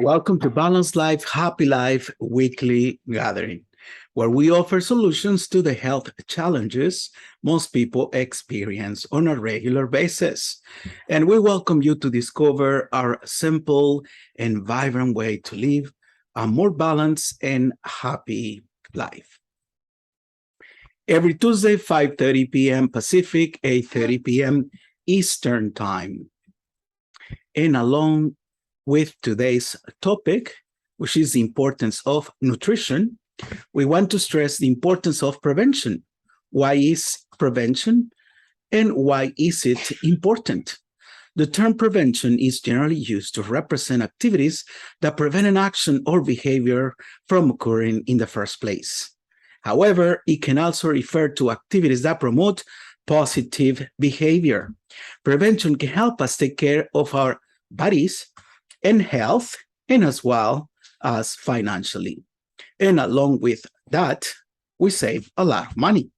Welcome to Balanced Life, Happy Life weekly gathering, where we offer solutions to the health challenges most people experience on a regular basis. And we welcome you to discover our simple and vibrant way to live a more balanced and happy life. Every Tuesday, 5:30 p.m. Pacific, 8:30 p.m. Eastern Time. And along with today's topic, which is the importance of nutrition, we want to stress the importance of prevention. Why is prevention and why is it important? The term prevention is generally used to represent activities that prevent an action or behavior from occurring in the first place. However, it can also refer to activities that promote positive behavior. Prevention can help us take care of our bodies and health, and as well as financially. And along with that, we save a lot of money.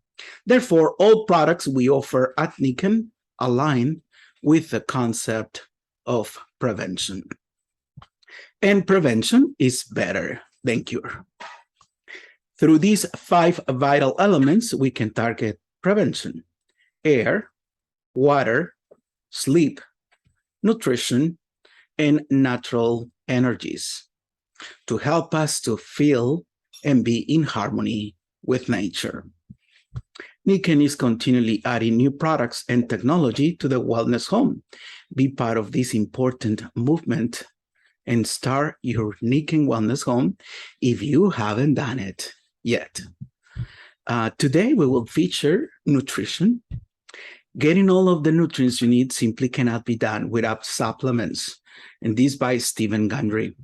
Therefore, all products we offer at Nikken align with the concept of prevention. And prevention is better than cure. Through these 5 vital elements, we can target prevention: air, water, sleep, nutrition, and natural energies to help us to feel and be in harmony with nature. Nikken is continually adding new products and technology to the wellness home. Be part of this important movement and start your Nikken Wellness Home if you haven't done it yet. Today, we will feature nutrition. Getting all of the nutrients you need simply cannot be done without supplements. And this by Stephen Gundry.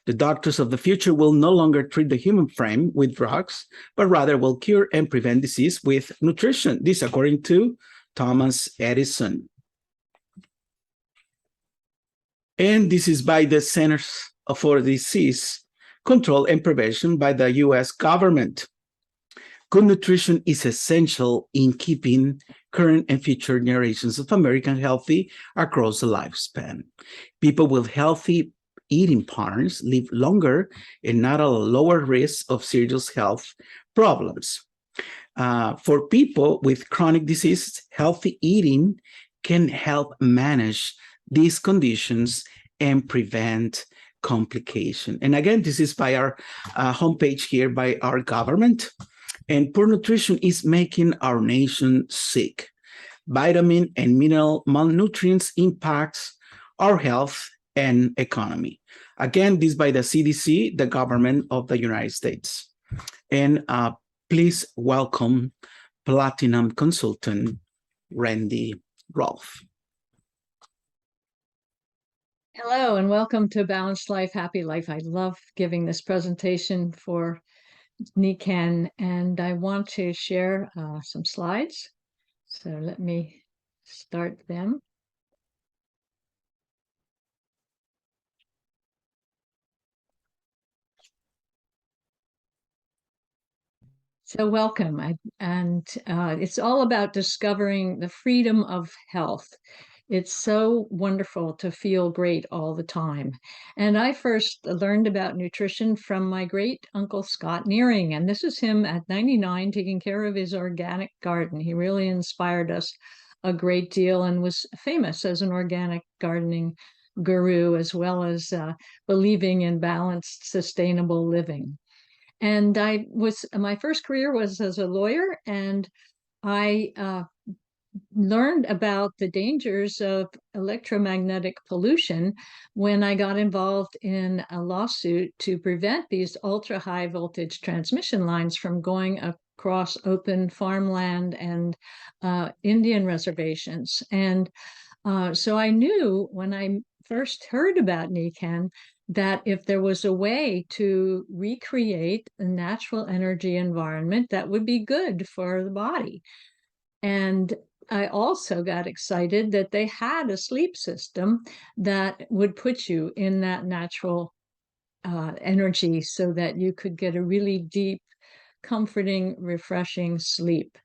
The doctors of the future will no longer treat the human frame with drugs, but rather will cure and prevent disease with nutrition. This according to Thomas Edison. And this is by the Centers for Disease Control and Prevention by the U.S. government. Good nutrition is essential in keeping current and future generations of Americans healthy across the lifespan. People with healthy eating patterns live longer and not at a lower risk of serious health problems. For people with chronic diseases, healthy eating can help manage these conditions and prevent complication. And again, this is by our homepage here by our government. And poor nutrition is making our nation sick. Vitamin and mineral malnutrients impacts our health and economy. Again, this by the CDC, the government of the United States. And please welcome Platinum Consultant, Randy Rolfe. Hello, and welcome to Balanced Life, Happy Life. I love giving this presentation for Nikken, and I want to share some slides. So let me start them. So welcome, it's all about discovering the freedom of health. It's so wonderful to feel great all the time. And I first learned about nutrition from my great uncle Scott Nearing, and this is him at 99 taking care of his organic garden. He really inspired us a great deal and was famous as an organic gardening guru, as well as believing in balanced, sustainable living. And my first career was as a lawyer, and I learned about the dangers of electromagnetic pollution when I got involved in a lawsuit to prevent these ultra high voltage transmission lines from going across open farmland and Indian reservations. And so I knew when I first heard about Nikken that if there was a way to recreate a natural energy environment, that would be good for the body. And I also got excited that they had a sleep system that would put you in that natural energy so that you could get a really deep, comforting, refreshing sleep.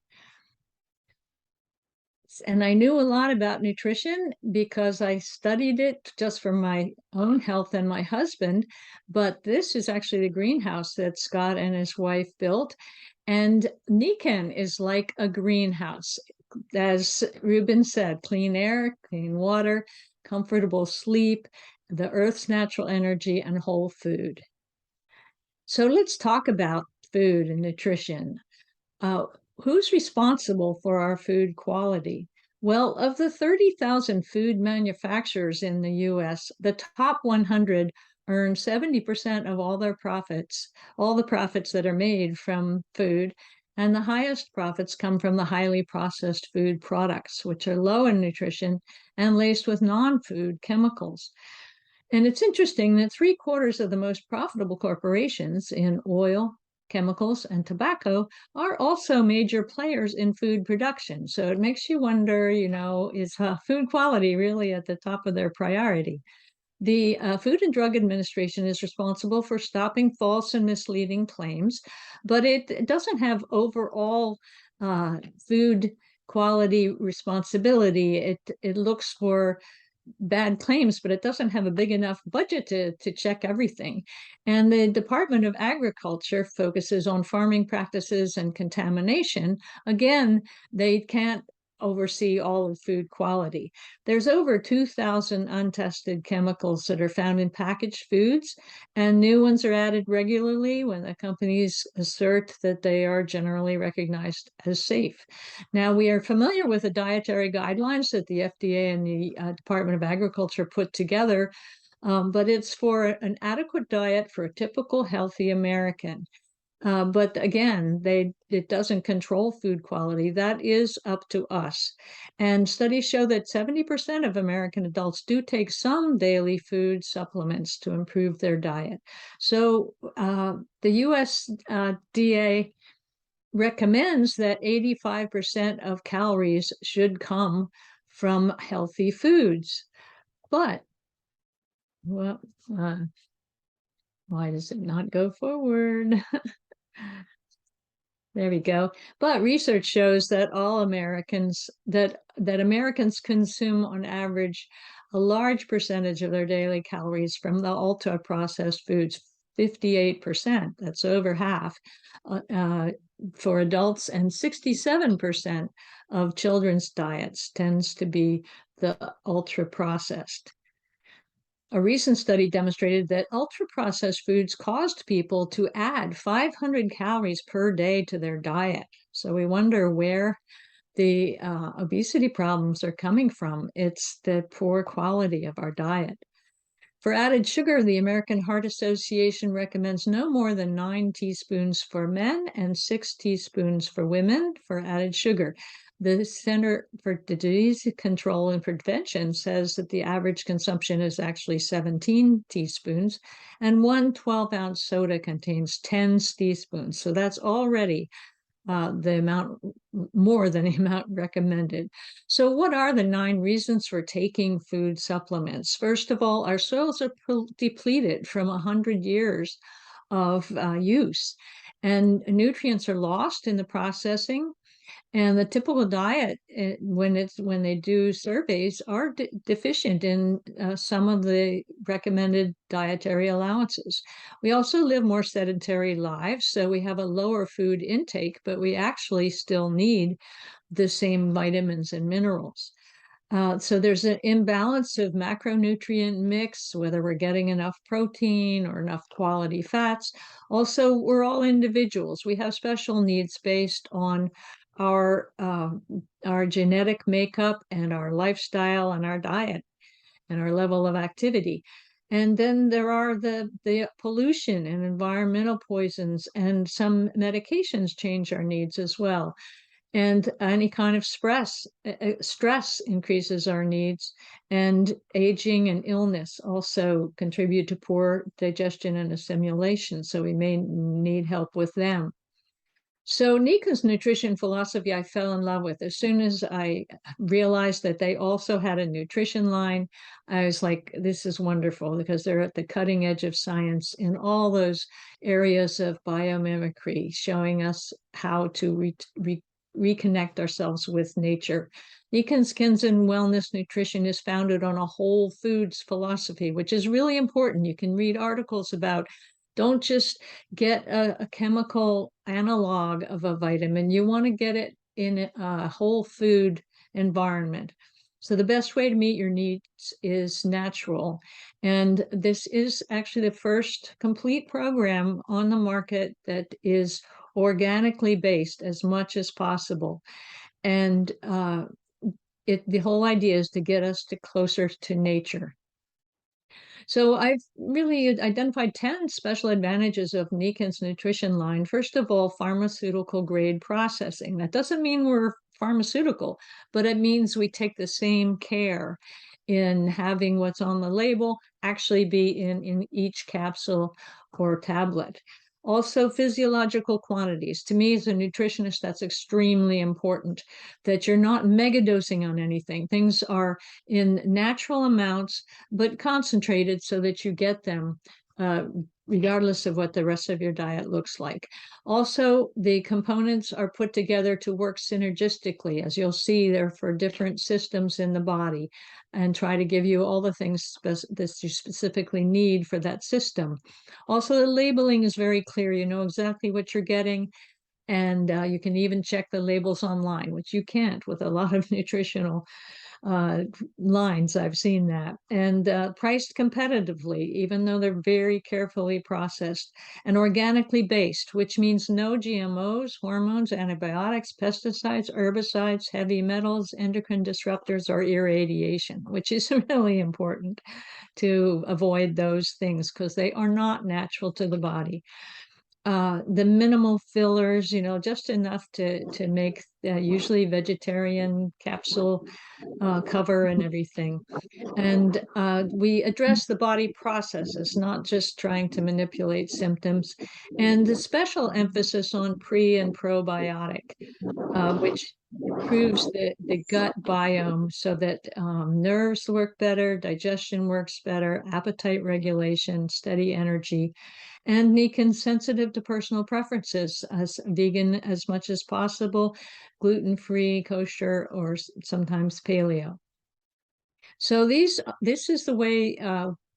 And I knew a lot about nutrition because I studied it just for my own health and my husband. But this is actually the greenhouse that Scott and his wife built. And Nikken is like a greenhouse. As Ruben said, clean air, clean water, comfortable sleep, the earth's natural energy, and whole food. So let's talk about food and nutrition. Uh, who's responsible for our food quality? Well, of the 30,000 food manufacturers in the US, the top 100 earn 70% of all their profits, all the profits that are made from food. And the highest profits come from the highly processed food products, which are low in nutrition and laced with non-food chemicals. And it's interesting that 3/4 of the most profitable corporations in oil, chemicals, and tobacco are also major players in food production. So it makes you wonder, is food quality really at the top of their priority? The Food and Drug Administration is responsible for stopping false and misleading claims, but it doesn't have overall food quality responsibility. It looks for bad claims, but it doesn't have a big enough budget to check everything. And the Department of Agriculture focuses on farming practices and contamination. Again, they can't oversee all of food quality. There's over 2,000 untested chemicals that are found in packaged foods, and new ones are added regularly when the companies assert that they are generally recognized as safe. Now, we are familiar with the dietary guidelines that the FDA and the Department of Agriculture put together, but it's for an adequate diet for a typical healthy American. But again, it doesn't control food quality. That is up to us. And studies show that 70% of American adults do take some daily food supplements to improve their diet. So the USDA recommends that 85% of calories should come from healthy foods. But, well, why does it not go forward? There we go. But research shows that Americans consume on average a large percentage of their daily calories from the ultra processed foods, 58%. That's over half for adults, and 67% of children's diets tends to be the ultra processed. A recent study demonstrated that ultra-processed foods caused people to add 500 calories per day to their diet. So we wonder where the obesity problems are coming from. It's the poor quality of our diet. For added sugar, the American Heart Association recommends no more than 9 teaspoons for men and 6 teaspoons for women for added sugar. The Center for Disease Control and Prevention says that the average consumption is actually 17 teaspoons, and one 12-ounce soda contains 10 teaspoons. So that's already the amount more than the amount recommended. So what are the 9 reasons for taking food supplements? First of all, our soils are depleted from 100 years of use, and nutrients are lost in the processing. And the typical diet, when they do surveys, are deficient in some of the recommended dietary allowances. We also live more sedentary lives, so we have a lower food intake, but we actually still need the same vitamins and minerals. So there's an imbalance of macronutrient mix, whether we're getting enough protein or enough quality fats. Also, we're all individuals. We have special needs based on our genetic makeup and our lifestyle and our diet and our level of activity. And then there are the pollution and environmental poisons, and some medications change our needs as well. And any kind of stress increases our needs, and aging and illness also contribute to poor digestion and assimilation. So we may need help with them. So Nikken's nutrition philosophy, I fell in love with. As soon as I realized that they also had a nutrition line, I was like, this is wonderful, because they're at the cutting edge of science in all those areas of biomimicry, showing us how to reconnect ourselves with nature. Nikken's Kenzen Wellness Nutrition is founded on a whole foods philosophy, which is really important. You can read articles about don't just get a chemical analog of a vitamin. You want to get it in a whole food environment. So the best way to meet your needs is natural. And this is actually the first complete program on the market that is organically based as much as possible. And the whole idea is to get us closer to nature. So I've really identified 10 special advantages of Nikken's nutrition line. First of all, pharmaceutical grade processing. That doesn't mean we're pharmaceutical, but it means we take the same care in having what's on the label actually be in each capsule or tablet. Also, physiological quantities. To me, as a nutritionist, that's extremely important, that you're not megadosing on anything. Things are in natural amounts, but concentrated so that you get them regardless of what the rest of your diet looks like. Also, the components are put together to work synergistically. As you'll see, they're for different systems in the body and try to give you all the things that you specifically need for that system. Also, the labeling is very clear. You know exactly what you're getting. And you can even check the labels online, which you can't with a lot of nutritional lines. I've seen that. And priced competitively, even though they're very carefully processed, and organically based, which means no GMOs, hormones, antibiotics, pesticides, herbicides, heavy metals, endocrine disruptors, or irradiation, which is really important to avoid those things because they are not natural to the body. The minimal fillers, you know, just enough to make usually vegetarian capsule cover and everything. And we address the body processes, not just trying to manipulate symptoms. And the special emphasis on pre and probiotic, which improves the gut biome so that nerves work better, digestion works better, appetite regulation, steady energy, and Nikken sensitive to personal preferences, as vegan as much as possible, gluten-free, kosher, or sometimes paleo. So this is the way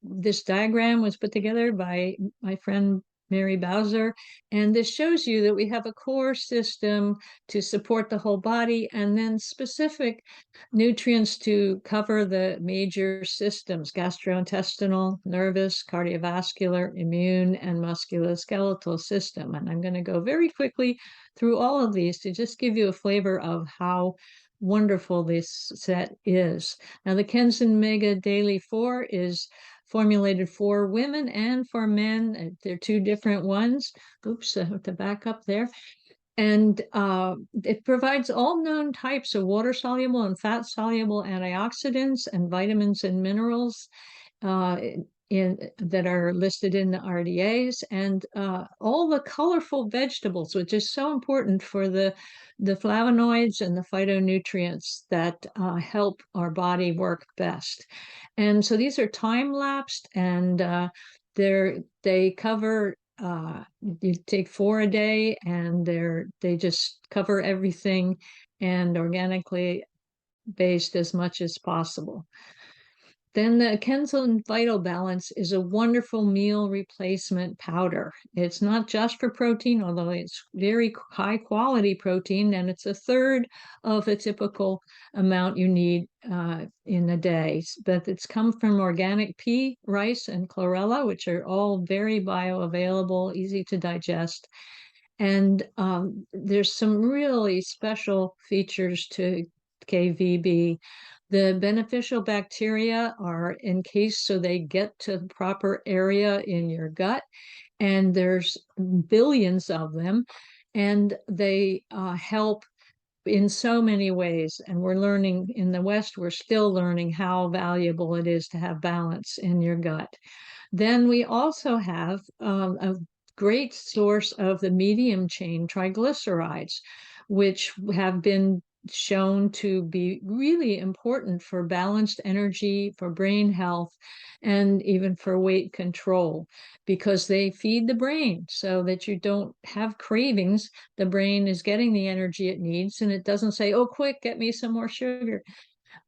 this diagram was put together by my friend Mary Bowser, and this shows you that we have a core system to support the whole body and then specific nutrients to cover the major systems: gastrointestinal, nervous, cardiovascular, immune, and musculoskeletal system. And I'm going to go very quickly through all of these to just give you a flavor of how wonderful this set is. Now, the Kenzen Mega Daily 4 is formulated for women and for men. They're two different ones. Oops, I have to back up there. And it provides all known types of water-soluble and fat-soluble antioxidants and vitamins and minerals that are listed in the RDAs, and all the colorful vegetables, which is so important for the flavonoids and the phytonutrients that help our body work best. And so these are time-lapsed, and they cover you take 4 a day, and they just cover everything and organically based as much as possible. Then the Kenzen Vital Balance is a wonderful meal replacement powder. It's not just for protein, although it's very high quality protein, and it's a third of a typical amount you need in a day. But it's come from organic pea, rice, and chlorella, which are all very bioavailable, easy to digest. And there's some really special features to KVB. The beneficial bacteria are encased so they get to the proper area in your gut, and there's billions of them, and they help in so many ways. And we're learning in the West, we're still learning how valuable it is to have balance in your gut. Then we also have a great source of the medium chain triglycerides, which have been shown to be really important for balanced energy, for brain health, and even for weight control, because they feed the brain so that you don't have cravings. The brain is getting the energy it needs, and it doesn't say, oh, quick, get me some more sugar.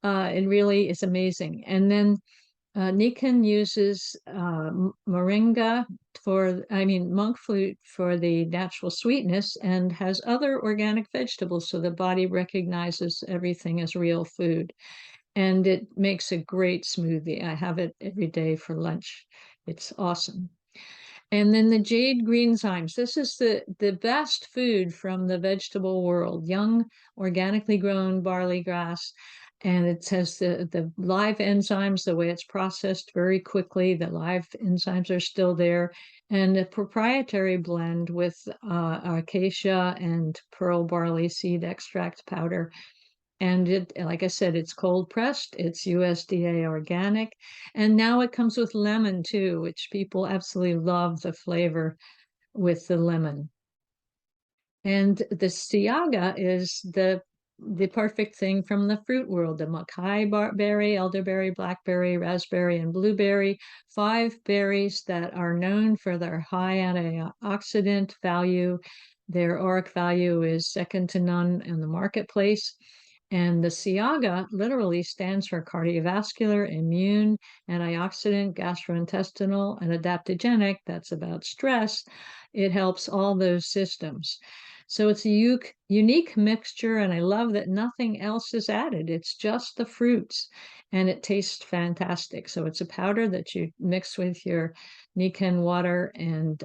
It really is amazing. And then Nikken uses moringa monk fruit for the natural sweetness, and has other organic vegetables, so the body recognizes everything as real food. And it makes a great smoothie. I have it every day for lunch. It's awesome. And then the jade green zymes. This is the best food from the vegetable world, young, organically grown barley grass. And it says the live enzymes, the way it's processed very quickly, the live enzymes are still there. And a proprietary blend with acacia and pearl barley seed extract powder. And it, like I said, it's cold pressed, it's USDA organic. And now it comes with lemon too, which people absolutely love the flavor with the lemon. And the Siaga is the perfect thing from the fruit world. The Mackay berry, elderberry, blackberry, raspberry, and blueberry, 5 berries that are known for their high antioxidant value. Their ORAC value is second to none in the marketplace. And the Siaga literally stands for cardiovascular, immune, antioxidant, gastrointestinal, and adaptogenic. That's about stress. It helps all those systems. So it's a unique mixture, and I love that nothing else is added. It's just the fruits, and it tastes fantastic. So it's a powder that you mix with your Nikken water, and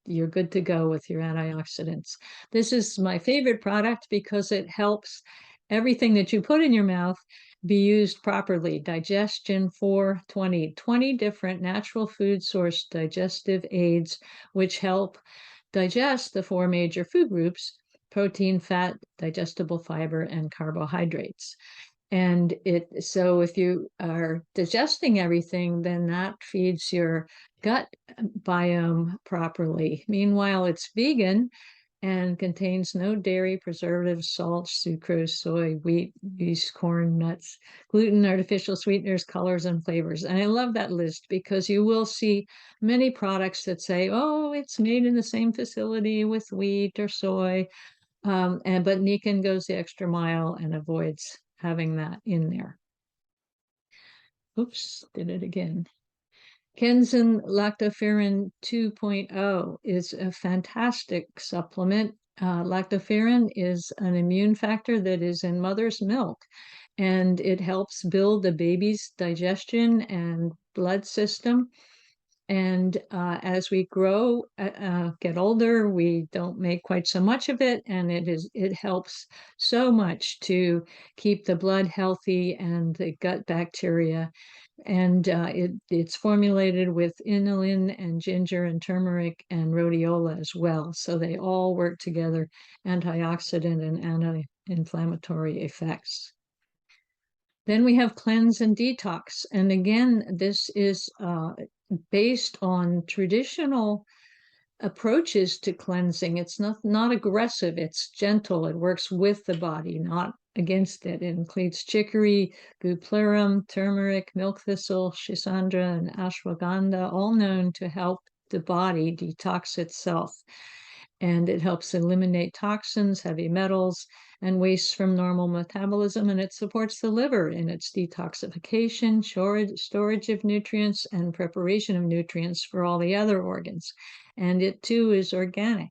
you're good to go with your antioxidants. This is my favorite product because it helps everything that you put in your mouth be used properly. Digestion 20 different natural food source digestive aids, which help digest the 4 major food groups: protein, fat, digestible fiber, and carbohydrates. And so if you are digesting everything, then that feeds your gut biome properly. Meanwhile, it's vegan and contains no dairy, preservatives, salt, sucrose, soy, wheat, yeast, corn, nuts, gluten, artificial sweeteners, colors, and flavors. And I love that list because you will see many products that say, oh, it's made in the same facility with wheat or soy. But Nikken goes the extra mile and avoids having that in there. Oops, did it again. Kenzen lactoferrin 2.0 is a fantastic supplement. Lactoferrin is an immune factor that is in mother's milk, and it helps build the baby's digestion and blood system. And as we grow, get older, we don't make quite so much of it, and it helps so much to keep the blood healthy and the gut bacteria. And it's formulated with inulin and ginger and turmeric and rhodiola as well. So they all work together, antioxidant and anti-inflammatory effects. Then we have cleanse and detox. And again, this is based on traditional approaches to cleansing. It's not aggressive, it's gentle. It works with the body, not against it. It includes chicory, bupleurum, turmeric, milk thistle, schisandra, and ashwagandha, all known to help the body detox itself. And it helps eliminate toxins, heavy metals, and wastes from normal metabolism, and it supports the liver in its detoxification, storage of nutrients, and preparation of nutrients for all the other organs. And it too is organic.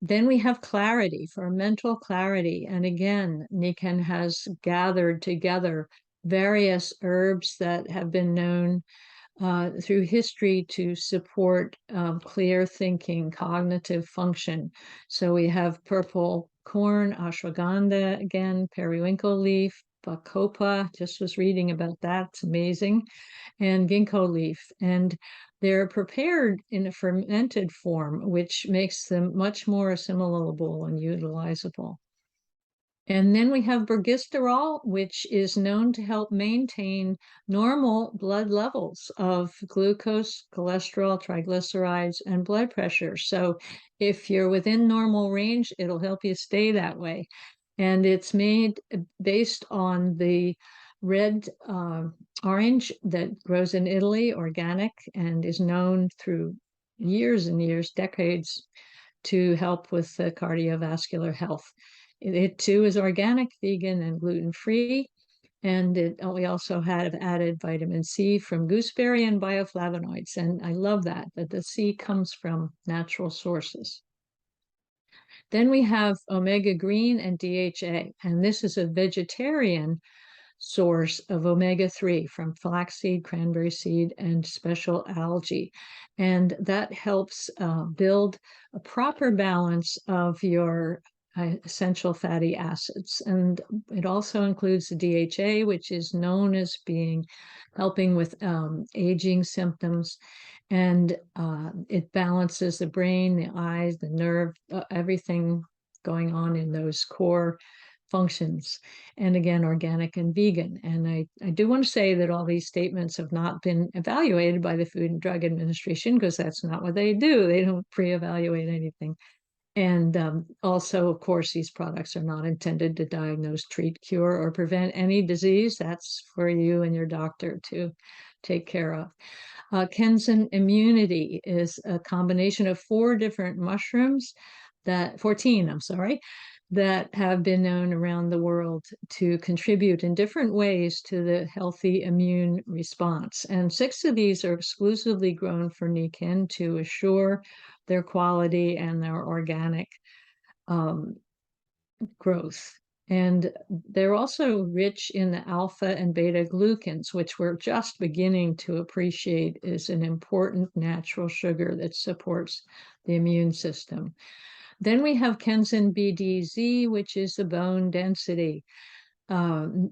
Then we have clarity, for mental clarity. And again, Nikken has gathered together various herbs that have been known through history to support clear thinking, cognitive function. So we have purple corn, ashwagandha, again, periwinkle leaf, bacopa, just was reading about that, it's amazing, and ginkgo leaf. And they're prepared in a fermented form, which makes them much more assimilable and utilizable. And then we have bergisterol, which is known to help maintain normal blood levels of glucose, cholesterol, triglycerides, and blood pressure. So if you're within normal range, it'll help you stay that way. And it's made based on the red orange that grows in Italy, organic, and is known through years and years, decades, to help with cardiovascular health. It too is organic, vegan, and gluten-free. And we also have added vitamin C from gooseberry and bioflavonoids. And I love that the C comes from natural sources. Then we have omega green and DHA, and this is a vegetarian source of omega-3 from flaxseed, cranberry seed, and special algae. And that helps build a proper balance of your essential fatty acids. And it also includes the DHA, which is known as helping with aging symptoms. And it balances the brain, the eyes, the nerve, everything going on in those core functions. And again, organic and vegan. And I do want to say that all these statements have not been evaluated by the Food and Drug Administration, because that's not what they do. They don't pre-evaluate anything. And also, of course, these products are not intended to diagnose, treat, cure, or prevent any disease. That's for you and your doctor to take care of. Kenzen immunity is a combination of 14, I'm sorry, that have been known around the world to contribute in different ways to the healthy immune response. And 6 of these are exclusively grown for Nikken to assure their quality and their organic growth. And they're also rich in the alpha and beta glucans, which we're just beginning to appreciate is an important natural sugar that supports the immune system. Then we have Kenzen BDZ, which is the bone density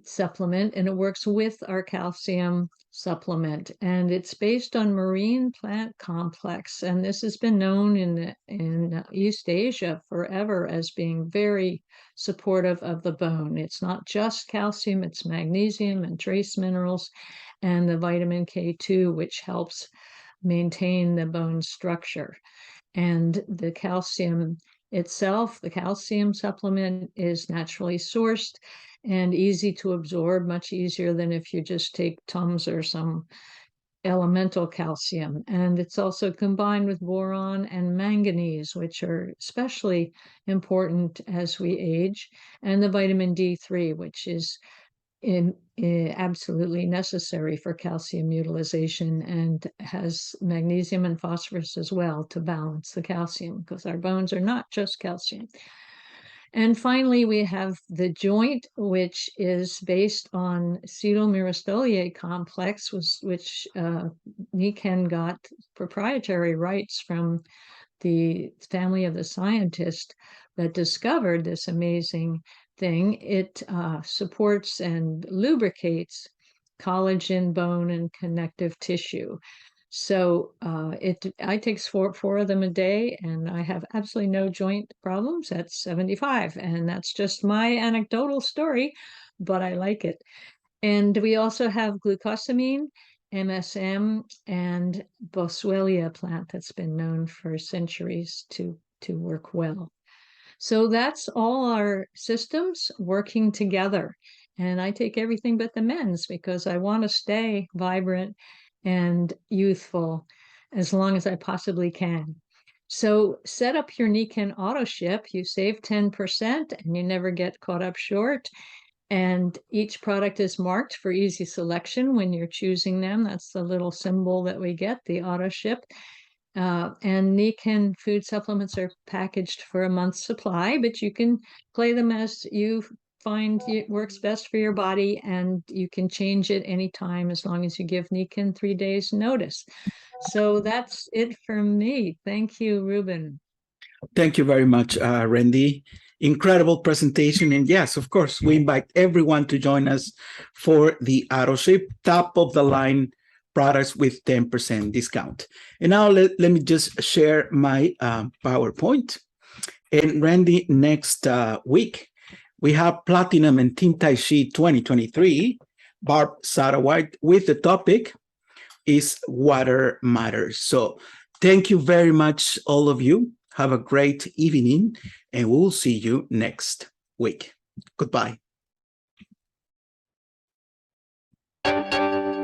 supplement, and it works with our calcium supplement. And it's based on marine plant complex. And this has been known in East Asia forever as being very supportive of the bone. It's not just calcium, it's magnesium and trace minerals and the vitamin K2, which helps maintain the bone structure. And the calcium itself, the calcium supplement, is naturally sourced and easy to absorb, much easier than if you just take Tums or some elemental calcium. And it's also combined with boron and manganese, which are especially important as we age, and the vitamin D3, which is absolutely necessary for calcium utilization, and has magnesium and phosphorus as well to balance the calcium, because our bones are not just calcium. And finally, we have the joint, which is based on acetylmyristoliate complex, which Nikken got proprietary rights from the family of the scientist that discovered this amazing thing. It supports and lubricates collagen, bone, and connective tissue. So I take four of them a day, and I have absolutely no joint problems at 75. And that's just my anecdotal story, but I like it. And we also have glucosamine, MSM, and Boswellia plant that's been known for centuries to work well. So that's all our systems working together. And I take everything but the men's, because I want to stay vibrant and youthful as long as I possibly can. So set up your Nikken auto ship. You save 10% and you never get caught up short. And each product is marked for easy selection when you're choosing them. That's the little symbol that we get, the auto ship. And Nikken food supplements are packaged for a month's supply, but you can play them as you find it works best for your body, and you can change it anytime as long as you give Nikken 3 days notice. So that's it for me. Thank you, Ruben. Thank you very much, Randy. Incredible presentation. And yes, of course, we invite everyone to join us for the AutoShip top of the line products with 10% discount. And now let me just share my PowerPoint. And Randy, next week, we have Platinum and Team Tai Chi 2023, Barb Satterwhite, with the topic is Water Matters. So thank you very much, all of you. Have a great evening, and we'll see you next week. Goodbye.